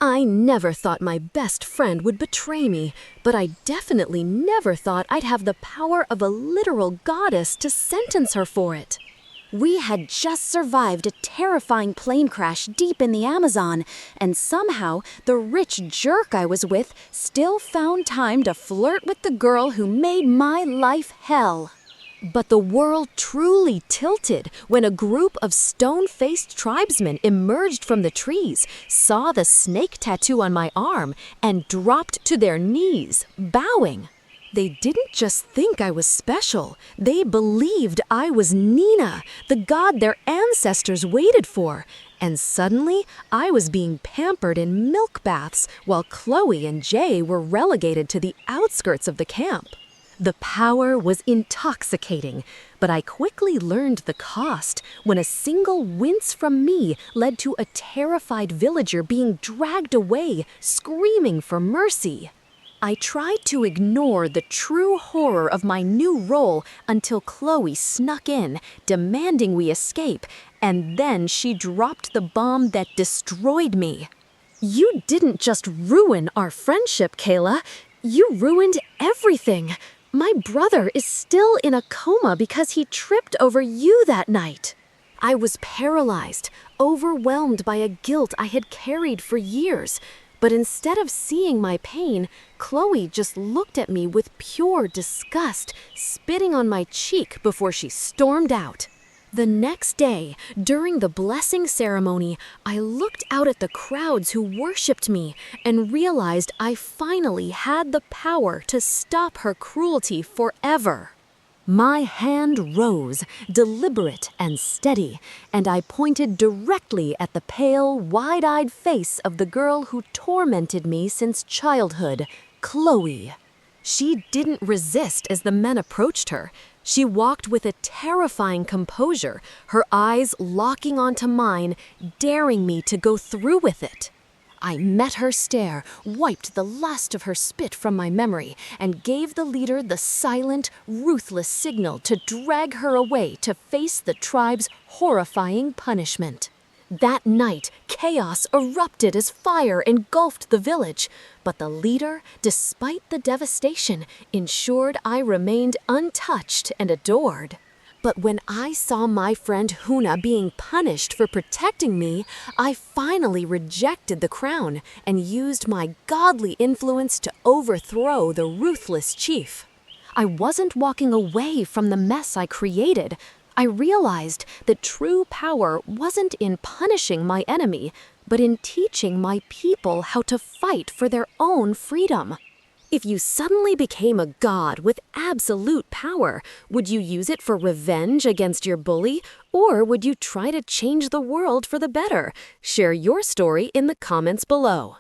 I never thought my best friend would betray me, but I definitely never thought I'd have the power of a literal goddess to sentence her for it. We had just survived a terrifying plane crash deep in the Amazon, and somehow the rich jerk I was with still found time to flirt with the girl who made my life hell. But the world truly tilted when a group of stone-faced tribesmen emerged from the trees, saw the snake tattoo on my arm, and dropped to their knees, bowing. They didn't just think I was special. They believed I was Nina, the god their ancestors waited for. And suddenly, I was being pampered in milk baths while Chloe and Jay were relegated to the outskirts of the camp. The power was intoxicating, but I quickly learned the cost when a single wince from me led to a terrified villager being dragged away, screaming for mercy. I tried to ignore the true horror of my new role until Chloe snuck in, demanding we escape, and then she dropped the bomb that destroyed me. You didn't just ruin our friendship, Kayla. You ruined everything. My brother is still in a coma because he tripped over you that night. I was paralyzed, overwhelmed by a guilt I had carried for years. But instead of seeing my pain, Chloe just looked at me with pure disgust, spitting on my cheek before she stormed out. The next day, during the blessing ceremony, I looked out at the crowds who worshipped me and realized I finally had the power to stop her cruelty forever. My hand rose, deliberate and steady, and I pointed directly at the pale, wide-eyed face of the girl who tormented me since childhood, Chloe. She didn't resist as the men approached her. She walked with a terrifying composure, her eyes locking onto mine, daring me to go through with it. I met her stare, wiped the last of her spit from my memory, and gave the leader the silent, ruthless signal to drag her away to face the tribe's horrifying punishment. That night, chaos erupted as fire engulfed the village, but the leader, despite the devastation, ensured I remained untouched and adored. But when I saw my friend Huna being punished for protecting me, I finally rejected the crown and used my godly influence to overthrow the ruthless chief. I wasn't walking away from the mess I created. I realized that true power wasn't in punishing my enemy, but in teaching my people how to fight for their own freedom. If you suddenly became a god with absolute power, would you use it for revenge against your bully, or would you try to change the world for the better? Share your story in the comments below.